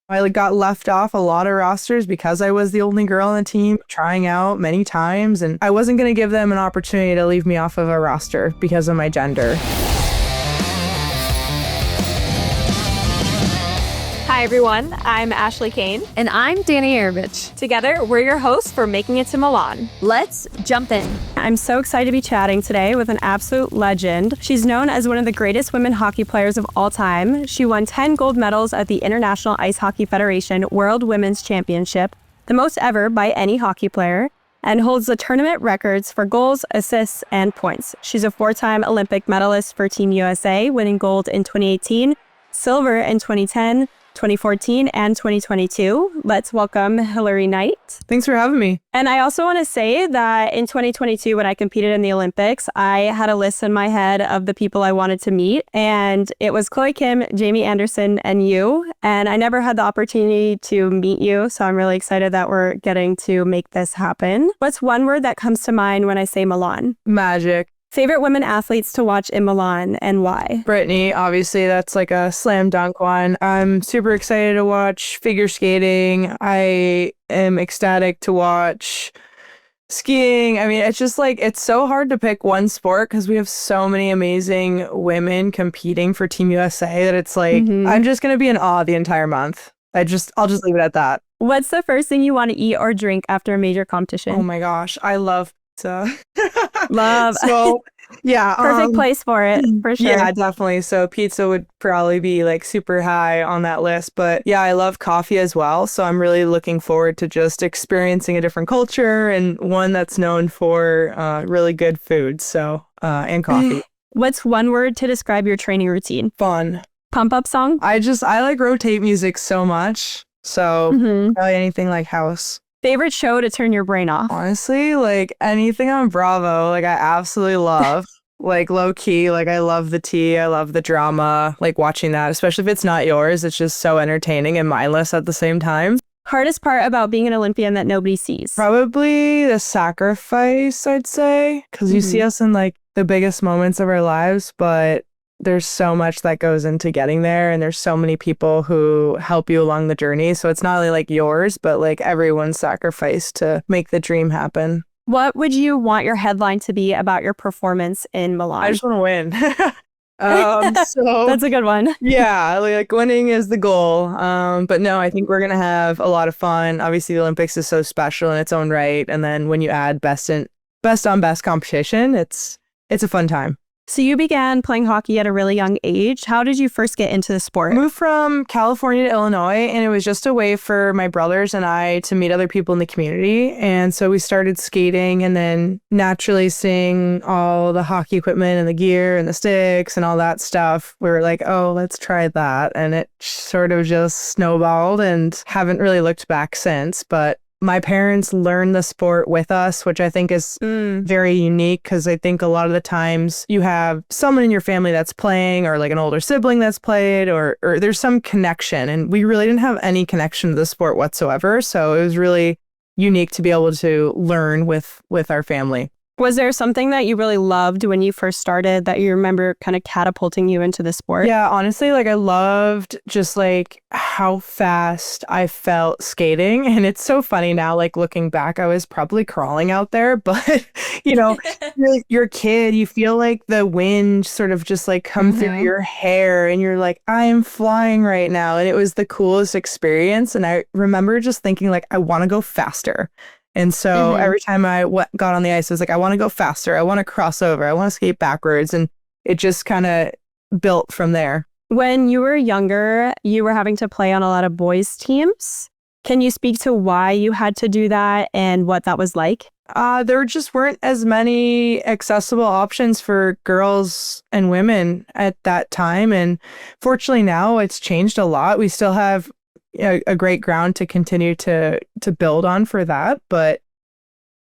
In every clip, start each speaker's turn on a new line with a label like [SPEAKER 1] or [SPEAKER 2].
[SPEAKER 1] I got left off a lot of rosters because I was the only girl on the team, trying out many times, and I wasn't going to give them an opportunity to leave me off of a roster because of my gender.
[SPEAKER 2] Hi everyone, I'm Ashley Cain.
[SPEAKER 3] And I'm Danny Arovich.
[SPEAKER 2] Together, we're your hosts for Making It to Milan.
[SPEAKER 3] Let's jump in.
[SPEAKER 4] I'm so excited to be chatting today with an absolute legend. She's known as one of the greatest women hockey players of all time. She won 10 gold medals at the International Ice Hockey Federation World Women's Championship, the most ever by any hockey player, and holds the tournament records for goals, assists, and points. She's a 4-time Olympic medalist for Team USA, winning gold in 2018, silver in 2010, 2014 and 2022. Let's welcome Hilary Knight.
[SPEAKER 1] Thanks for having me.
[SPEAKER 4] And I also want to say that in 2022, when I competed in the Olympics, I had a list in my head of the people I wanted to meet. And it was Chloe Kim, Jamie Anderson, and you. And I never had the opportunity to meet you. So I'm really excited that we're getting to make this happen. What's one word that comes to mind when I say Milan?
[SPEAKER 1] Magic.
[SPEAKER 4] Favorite women athletes to watch in Milan and why?
[SPEAKER 1] Brittany, obviously, that's like a slam dunk one. I'm super excited to watch figure skating. I am ecstatic to watch skiing. I mean, it's just like, it's so hard to pick one sport because we have so many amazing women competing for Team USA that it's like, I'm just going to be in awe the entire month. I'll just leave it at that.
[SPEAKER 4] What's the first thing you want to eat or drink after a major competition?
[SPEAKER 1] Oh my gosh, I love pizza.
[SPEAKER 4] Love.
[SPEAKER 1] So, yeah.
[SPEAKER 4] Perfect place for it, for sure.
[SPEAKER 1] Yeah, definitely. So pizza would probably be like super high on that list. But yeah, I love coffee as well. So I'm really looking forward to just experiencing a different culture and one that's known for really good food. So, and coffee.
[SPEAKER 4] What's one word to describe your training routine?
[SPEAKER 1] Fun.
[SPEAKER 4] Pump up song?
[SPEAKER 1] I like rotate music so much. So probably anything like house.
[SPEAKER 4] Favorite show to turn your brain off?
[SPEAKER 1] Honestly, like anything on Bravo, like I absolutely love. Like low key, like I love the tea, I love the drama, like watching that, especially if it's not yours. It's just so entertaining and mindless at the same time.
[SPEAKER 4] Hardest part about being an Olympian that nobody sees?
[SPEAKER 1] Probably the sacrifice, I'd say, because you see us in like the biggest moments of our lives, but there's so much that goes into getting there, and there's so many people who help you along the journey. So it's not only like yours, but like everyone's sacrifice to make the dream happen.
[SPEAKER 4] What would you want your headline to be about your performance in Milan?
[SPEAKER 1] I just want to win. So
[SPEAKER 4] that's a good one.
[SPEAKER 1] Yeah, like winning is the goal. But no, I think we're gonna have a lot of fun. Obviously, the Olympics is so special in its own right, and then when you add best on best competition, it's a fun time.
[SPEAKER 4] So you began playing hockey at a really young age. How did you first get into the sport?
[SPEAKER 1] I moved from California to Illinois, and it was just a way for my brothers and I to meet other people in the community. And so we started skating, and then naturally seeing all the hockey equipment and the gear and the sticks and all that stuff, we were like, oh, let's try that. And it sort of just snowballed and haven't really looked back since. But my parents learned the sport with us, which I think is very unique because I think a lot of the times you have someone in your family that's playing or like an older sibling that's played or there's some connection. And we really didn't have any connection to the sport whatsoever. So it was really unique to be able to learn with our family.
[SPEAKER 4] Was there something that you really loved when you first started that you remember kind of catapulting you into the sport?
[SPEAKER 1] Yeah, honestly, like I loved just like how fast I felt skating. And it's so funny now, like looking back, I was probably crawling out there, but you know, you're a kid, you feel like the wind sort of just like come through your hair and you're like, I am flying right now. And it was the coolest experience. And I remember just thinking like, I want to go faster. And so every time I got on the ice, I was like, I want to go faster. I want to cross over. I want to skate backwards. And it just kind of built from there.
[SPEAKER 4] When you were younger, you were having to play on a lot of boys' teams. Can you speak to why you had to do that and what that was like?
[SPEAKER 1] There just weren't as many accessible options for girls and women at that time. And fortunately now it's changed a lot. We still have a great ground to continue to build on for that. But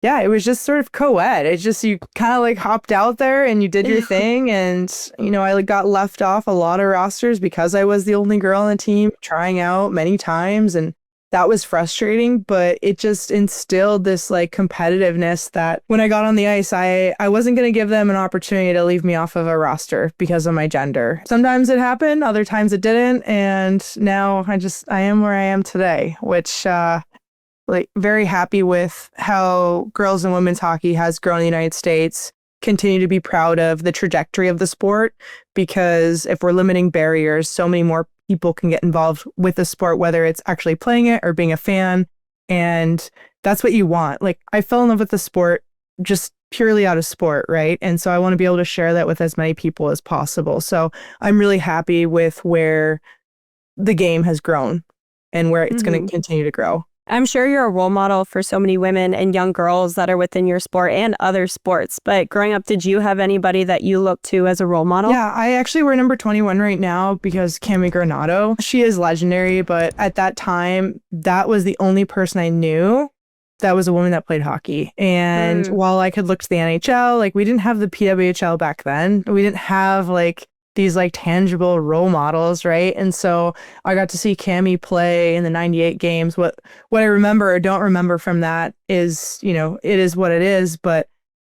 [SPEAKER 1] yeah, it was just sort of co-ed. It's just you kind of like hopped out there and you did your thing. And, you know, I got left off a lot of rosters because I was the only girl on the team, trying out many times. And that was frustrating, but it just instilled this like competitiveness that when I got on the ice, I wasn't going to give them an opportunity to leave me off of a roster because of my gender. Sometimes it happened, other times it didn't. And now I am where I am today, which like very happy with how girls and women's hockey has grown in the United States. Continue to be proud of the trajectory of the sport, because if we're limiting barriers, so many more people can get involved with the sport, whether it's actually playing it or being a fan. And that's what you want. Like, I fell in love with the sport just purely out of sport, right? And so I want to be able to share that with as many people as possible. So I'm really happy with where the game has grown and where it's going to continue to grow.
[SPEAKER 4] I'm sure you're a role model for so many women and young girls that are within your sport and other sports. But growing up, did you have anybody that you look to as a role model?
[SPEAKER 1] Yeah, I actually wear number 21 right now because Cami Granato, she is legendary. But at that time, that was the only person I knew that was a woman that played hockey. And while I could look to the NHL, like we didn't have the PWHL back then. We didn't have like these like tangible role models, right? And so I got to see Cami play in the 98 games. What I remember or don't remember from that is, you know, it is what it is, but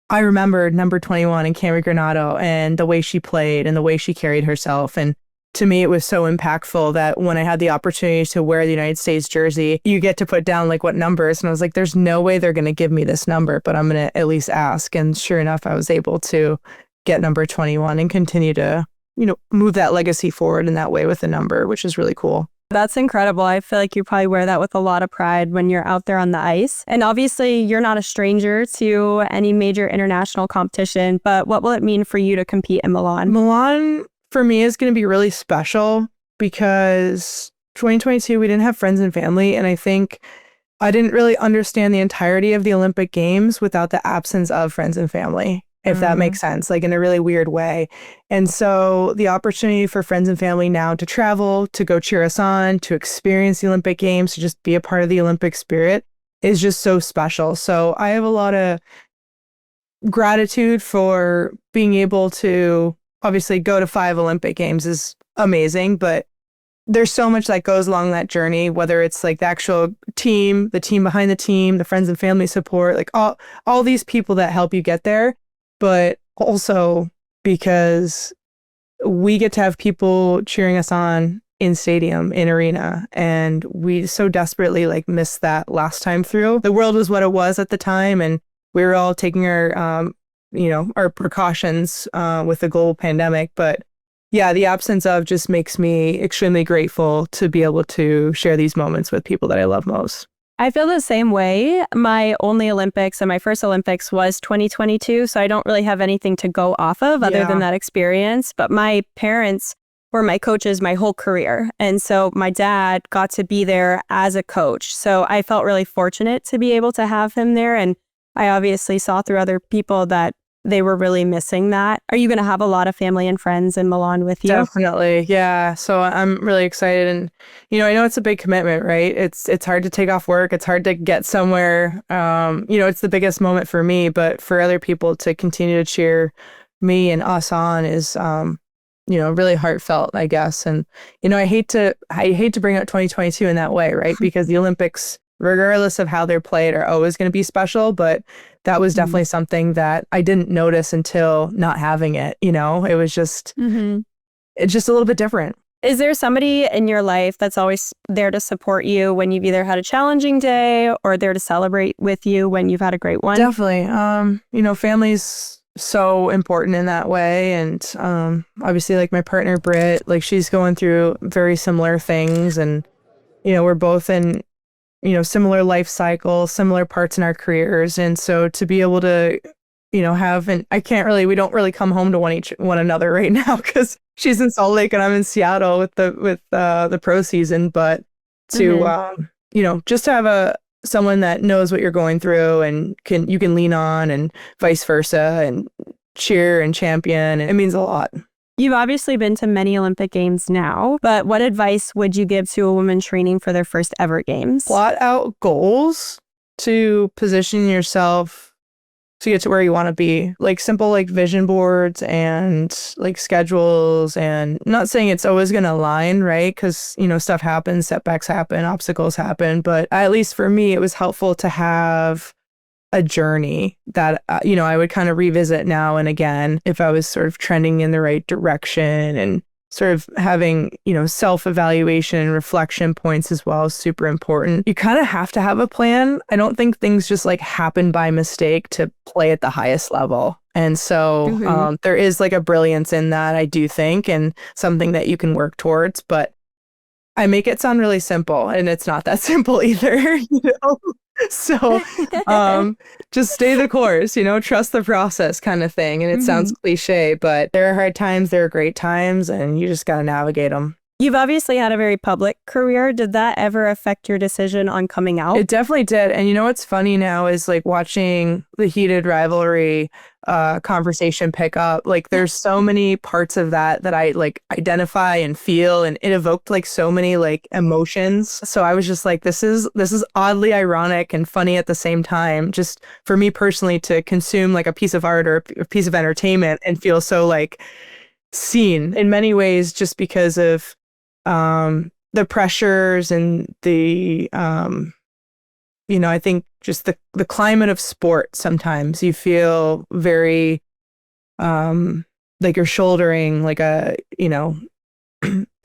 [SPEAKER 1] I remember number 21 and Cami Granato and the way she played and the way she carried herself. And to me, it was so impactful that when I had the opportunity to wear the United States jersey, you get to put down like what numbers. And I was like, there's no way they're going to give me this number, but I'm going to at least ask. And sure enough, I was able to get number 21 and continue to, you know, move that legacy forward in that way with the number, which is really cool.
[SPEAKER 4] That's incredible. I feel like you probably wear that with a lot of pride when you're out there on the ice. And obviously, you're not a stranger to any major international competition, but what will it mean for you to compete in Milan?
[SPEAKER 1] Milan, for me, is going to be really special because 2022, we didn't have friends and family. And I think I didn't really understand the entirety of the Olympic Games without the absence of friends and family, if that makes sense, like in a really weird way. And so the opportunity for friends and family now to travel, to go cheer us on, to experience the Olympic Games, to just be a part of the Olympic spirit is just so special. So I have a lot of gratitude for being able to obviously go to 5 Olympic Games is amazing, but there's so much that goes along that journey, whether it's like the actual team, the team behind the team, the friends and family support, like all these people that help you get there. But also because we get to have people cheering us on in stadium, in arena, and we so desperately like missed that last time through. The world was what it was at the time, and we were all taking our, our precautions with the global pandemic. But yeah, the absence of just makes me extremely grateful to be able to share these moments with people that I love most.
[SPEAKER 4] I feel the same way. My only Olympics and my first Olympics was 2022, so I don't really have anything to go off of other than that experience. But my parents were my coaches my whole career. And so my dad got to be there as a coach. So I felt really fortunate to be able to have him there. And I obviously saw through other people that they were really missing that. Are you going to have a lot of family and friends in Milan with you?
[SPEAKER 1] Definitely. Yeah. So I'm really excited. And, I know it's a big commitment, right? It's hard to take off work. It's hard to get somewhere. It's the biggest moment for me, but for other people to continue to cheer me and us on is, really heartfelt, I guess. And, I hate to bring up 2022 in that way, right? Because the Olympics, regardless of how they're played, are always going to be special. But that was definitely something that I didn't notice until not having it. It was just, it's just a little bit different.
[SPEAKER 4] Is there somebody in your life that's always there to support you when you've either had a challenging day or there to celebrate with you when you've had a great one?
[SPEAKER 1] Definitely. Family's so important in that way. And obviously, like my partner, Britt, like she's going through very similar things. And, we're both in similar life cycles, similar parts in our careers. And so to be able to, we don't really come home to one another right now because she's in Salt Lake and I'm in Seattle with the pro season. But to, just to have someone that knows what you're going through and you can lean on and vice versa and cheer and champion. It means a lot.
[SPEAKER 4] You've obviously been to many Olympic Games now, but what advice would you give to a woman training for their first ever games?
[SPEAKER 1] Plot out goals to position yourself to get to where you want to be. Like simple like vision boards and like schedules, and not saying it's always going to align, right? Because, stuff happens, setbacks happen, obstacles happen. But at least for me, it was helpful to have a journey that, I would kind of revisit now and again if I was sort of trending in the right direction, and sort of having, self-evaluation and reflection points as well is super important. You kind of have to have a plan. I don't think things just like happen by mistake to play at the highest level. And so there is like a brilliance in that, I do think, and something that you can work towards. But I make it sound really simple, and it's not that simple either. So just stay the course, trust the process kind of thing. And it sounds cliche, but there are hard times, there are great times, and you just got to navigate them.
[SPEAKER 4] You've obviously had a very public career. Did that ever affect your decision on coming out?
[SPEAKER 1] It definitely did. And what's funny now is like watching the heated rivalry conversation pick up. Like there's so many parts of that I like identify and feel, and it evoked like so many like emotions. So I was just like, this is oddly ironic and funny at the same time, just for me personally to consume like a piece of art or a piece of entertainment and feel so like seen in many ways, just because of the pressures and the, I think just the climate of sport. Sometimes you feel very, like you're shouldering like a,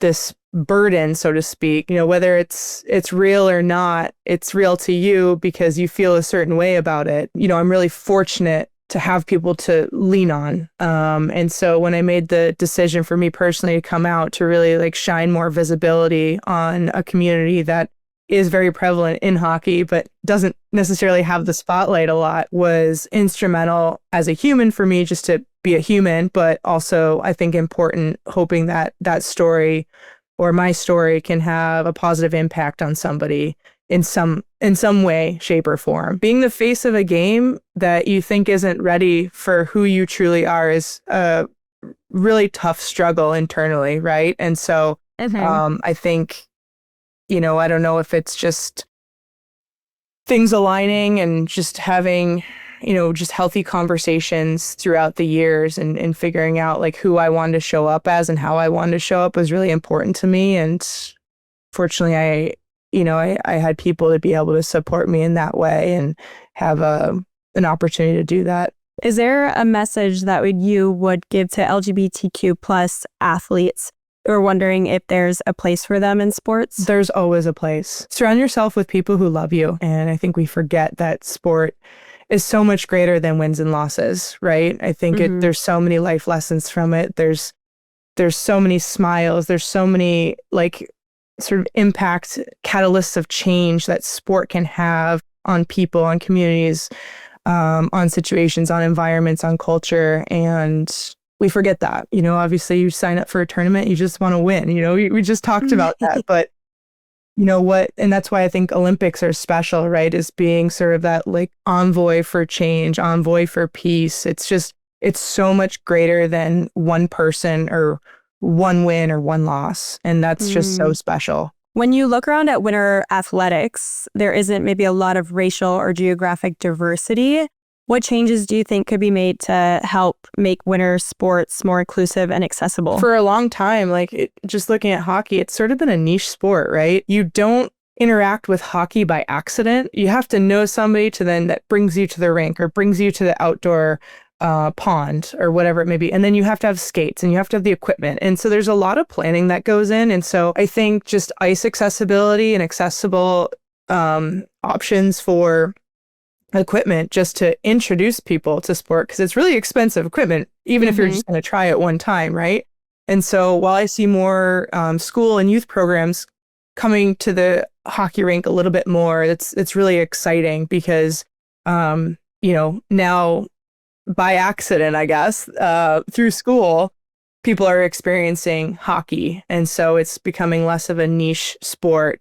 [SPEAKER 1] this burden, so to speak, whether it's real or not, it's real to you because you feel a certain way about it. I'm really fortunate to have people to lean on. And so when I made the decision for me personally to come out, to really like shine more visibility on a community that is very prevalent in hockey, but doesn't necessarily have the spotlight a lot, was instrumental as a human for me, just to be a human, but also I think important, hoping that that story or my story can have a positive impact on somebody in some way, shape, or form. Being the face of a game that you think isn't ready for who you truly are is a really tough struggle internally, right? And so I think, I don't know if it's just things aligning and just having, just healthy conversations throughout the years, and figuring out like who I wanted to show up as and how I wanted to show up was really important to me. And fortunately, I had people to be able to support me in that way and have an opportunity to do that.
[SPEAKER 4] Is there a message that you would give to LGBTQ plus athletes who are wondering if there's a place for them in sports?
[SPEAKER 1] There's always a place. Surround yourself with people who love you. And I think we forget that sport is so much greater than wins and losses, right? I think there's so many life lessons from it. There's so many smiles. There's so many like sort of impact catalysts of change that sport can have on people, on communities, on situations, on environments, on culture. And we forget that, obviously you sign up for a tournament, you just want to win, we just talked about that, but and that's why I think Olympics are special, right? Is being sort of that like envoy for change, envoy for peace. It's so much greater than one person or one win or one loss. And that's just so special.
[SPEAKER 4] When you look around at winter athletics, there isn't maybe a lot of racial or geographic diversity. What changes do you think could be made to help make winter sports more inclusive and accessible?
[SPEAKER 1] For a long time, just looking at hockey, it's sort of been a niche sport, right? You don't interact with hockey by accident. You have to know somebody that brings you to the rink or brings you to the outdoor pond or whatever it may be. And then you have to have skates and you have to have the equipment. And so there's a lot of planning that goes in. And so I think just ice accessibility and accessible options for equipment just to introduce people to sport, because it's really expensive equipment, even if you're just going to try it one time, right? And so while I see more school and youth programs coming to the hockey rink a little bit more, it's really exciting because, now by accident, I guess, through school, people are experiencing hockey. And so it's becoming less of a niche sport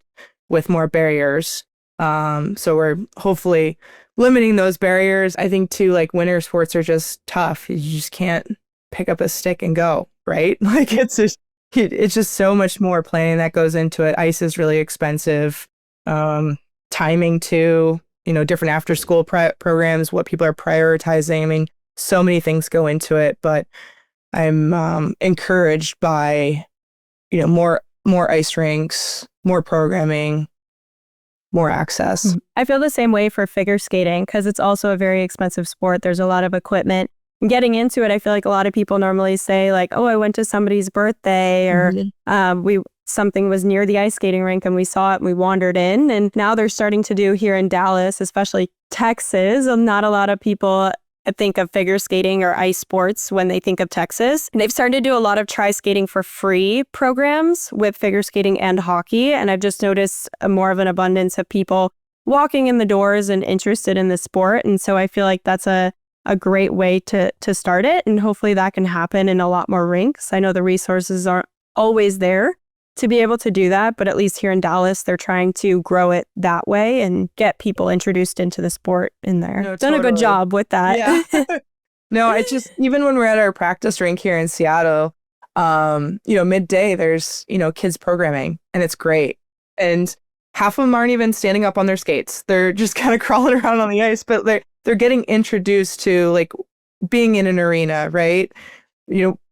[SPEAKER 1] with more barriers. So we're hopefully limiting those barriers. I think too, like winter sports are just tough. You just can't pick up a stick and go, right? Like it's just so much more planning that goes into it. Ice is really expensive. Timing too. different after school programs, what people are prioritizing. I mean, so many things go into it, but I'm encouraged by, more ice rinks, more programming, more access.
[SPEAKER 4] I feel the same way for figure skating because it's also a very expensive sport. There's a lot of equipment. Getting into it, I feel like a lot of people normally say like, oh, I went to somebody's birthday or something was near the ice skating rink and we saw it and we wandered in. And now they're starting to do here in Dallas, especially Texas. Not a lot of people think of figure skating or ice sports when they think of Texas. And they've started to do a lot of try skating for free programs with figure skating and hockey. And I've just noticed more of an abundance of people walking in the doors and interested in the sport. And so I feel like that's a great way to start it. And hopefully that can happen in a lot more rinks. I know the resources aren't always there to be able to do that, but at least here in Dallas, they're trying to grow it that way and get people introduced into the sport in there.
[SPEAKER 1] No,
[SPEAKER 4] Done a good job with that.
[SPEAKER 1] Yeah. No, it's just, even when we're at our practice rink here in Seattle, midday, there's, kids programming and it's great. And half of them aren't even standing up on their skates. They're just kind of crawling around on the ice, but they're getting introduced to like being in an arena, right?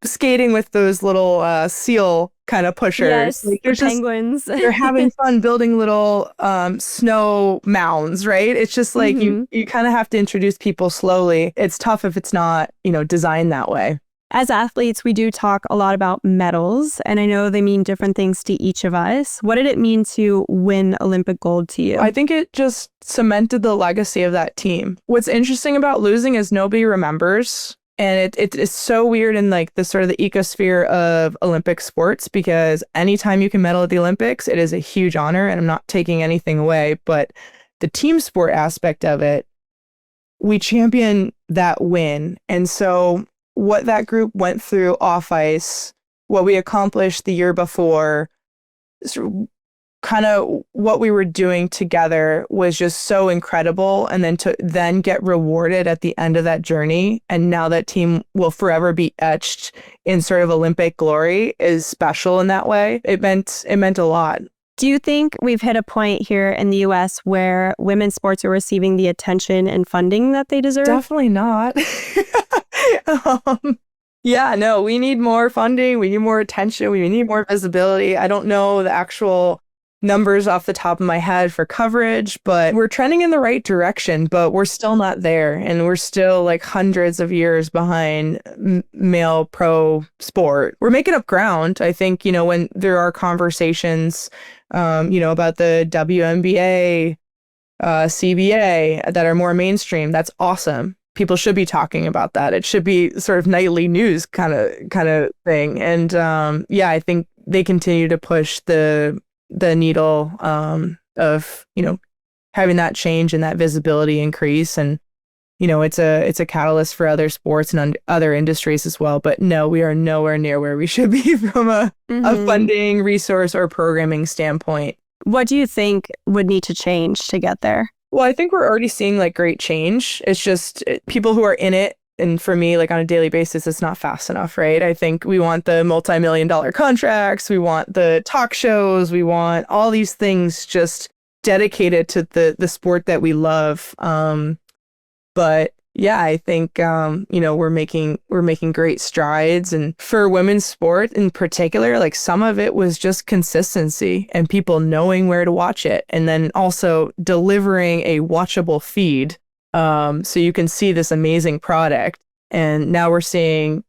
[SPEAKER 1] Skating with those little seal kind of pushers.
[SPEAKER 4] Yes,
[SPEAKER 1] like,
[SPEAKER 4] the penguins.
[SPEAKER 1] They're having fun building little snow mounds, right? It's just like you kind of have to introduce people slowly. It's tough if it's not, designed that way.
[SPEAKER 4] As athletes, we do talk a lot about medals, and I know they mean different things to each of us. What did it mean to win Olympic gold to you?
[SPEAKER 1] I think it just cemented the legacy of that team. What's interesting about losing is nobody remembers. And it is so weird in like the sort of the ecosphere of Olympic sports, because anytime you can medal at the Olympics, it is a huge honor, and I'm not taking anything away. But the team sport aspect of it, we champion that win. And so what that group went through off ice, what we accomplished the year before, kind of what we were doing together was just so incredible. And then to then get rewarded at the end of that journey, and now that team will forever be etched in sort of Olympic glory, is special in that way. It meant a lot.
[SPEAKER 4] Do you think we've hit a point here in the U.S. where women's sports are receiving the attention and funding that they deserve?
[SPEAKER 1] Definitely not. Yeah, no, we need more funding. We need more attention. We need more visibility. I don't know the actual numbers off the top of my head for coverage, but we're trending in the right direction, but we're still not there. And we're still like hundreds of years behind male pro sport. We're making up ground. I think, when there are conversations, about the WNBA, CBA that are more mainstream, that's awesome. People should be talking about that. It should be sort of nightly news kind of thing. And I think they continue to push the needle of having that change and that visibility increase, and it's a catalyst for other sports and other industries as well. But no, we are nowhere near where we should be from a funding, resource, or programming standpoint.
[SPEAKER 4] What do you think would need to change to get there?
[SPEAKER 1] Well, I think we're already seeing like great change. It's just people who are in it. And for me, like on a daily basis, it's not fast enough, right? I think we want the multi-million-dollar contracts. We want the talk shows. We want all these things just dedicated to the sport that we love. But yeah, I think, we're making great strides. And for women's sport in particular, like some of it was just consistency and people knowing where to watch it. And then also delivering a watchable feed. So you can see this amazing product. And now we're seeing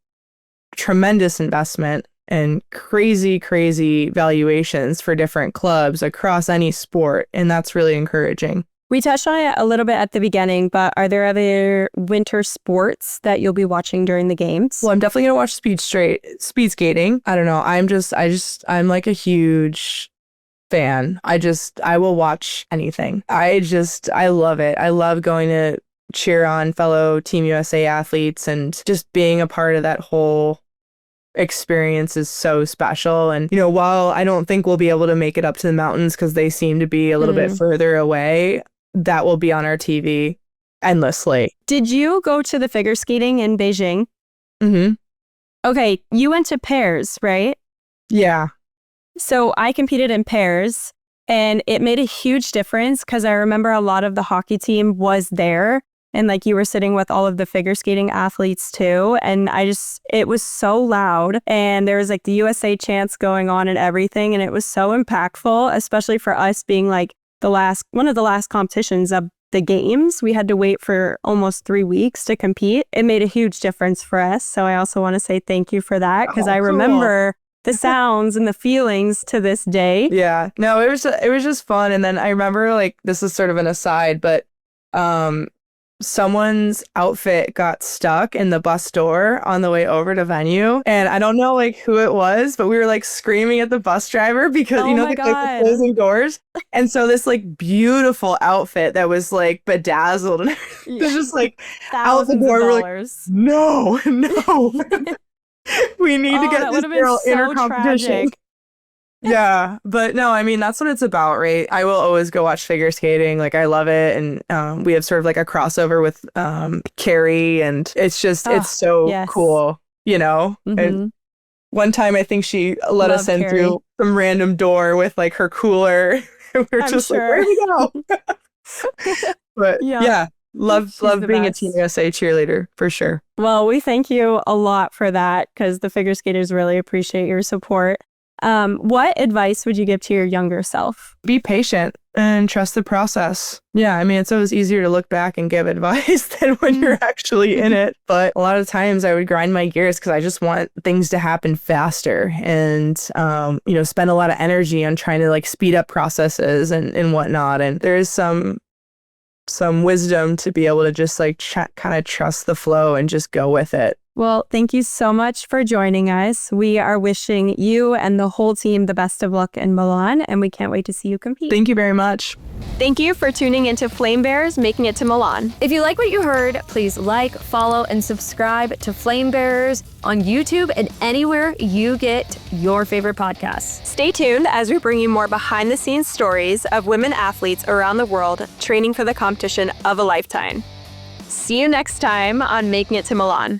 [SPEAKER 1] tremendous investment and crazy, crazy valuations for different clubs across any sport. And that's really encouraging.
[SPEAKER 4] We touched on it a little bit at the beginning, but are there other winter sports that you'll be watching during the games?
[SPEAKER 1] Well, I'm definitely going to watch speed skating. I don't know. I'm like a huge fan. I will watch anything. I love it. I love going to cheer on fellow Team USA athletes, and just being a part of that whole experience is so special. And, while I don't think we'll be able to make it up to the mountains because they seem to be a little bit further away, that will be on our TV endlessly.
[SPEAKER 4] Did you go to the figure skating in Beijing?
[SPEAKER 1] Mm-hmm.
[SPEAKER 4] Okay, you went to pairs, right?
[SPEAKER 1] Yeah.
[SPEAKER 4] So I competed in pairs. And it made a huge difference because I remember a lot of the hockey team was there. And like you were sitting with all of the figure skating athletes too. And it was so loud. And there was like the USA chants going on and everything. And it was so impactful, especially for us being like one of the last competitions of the games. We had to wait for almost 3 weeks to compete. It made a huge difference for us. So I also want to say thank you for that because I remember the sounds and the feelings to this day.
[SPEAKER 1] Yeah. No, it was just fun. And then I remember, like, this is sort of an aside, but someone's outfit got stuck in the bus door on the way over to venue. And I don't know like who it was, but we were like screaming at the bus driver because, like the closing doors. And so this like beautiful outfit that was like bedazzled and everything was just like out the door. We're like, no. We need to get this girl in her competition. Yeah, but no, I mean, that's what it's about, right? I will always go watch figure skating. Like, I love it. And we have sort of like a crossover with Carrie, and it's just, it's so cool,
[SPEAKER 4] Mm-hmm.
[SPEAKER 1] And one time I think she let us in through some random door with like her cooler. We're just like, where do we go? But yeah. Love being a Team USA cheerleader, for sure.
[SPEAKER 4] Well, we thank you a lot for that because the figure skaters really appreciate your support. What advice would you give to your younger self?
[SPEAKER 1] Be patient and trust the process. Yeah, I mean, it's always easier to look back and give advice than when you're actually in it. But a lot of times I would grind my gears because I just want things to happen faster and, spend a lot of energy on trying to like speed up processes and whatnot. And there is some wisdom to be able to just like kind of trust the flow and just go with it.
[SPEAKER 4] Well, thank you so much for joining us. We are wishing you and the whole team the best of luck in Milan, and we can't wait to see you compete.
[SPEAKER 1] Thank you very much.
[SPEAKER 2] Thank you for tuning into Flame Bearers Making It to Milan.
[SPEAKER 3] If you like what you heard, please like, follow, and subscribe to Flame Bearers on YouTube and anywhere you get your favorite podcasts.
[SPEAKER 2] Stay tuned as we bring you more behind-the-scenes stories of women athletes around the world training for the competition of a lifetime. See you next time on Making It to Milan.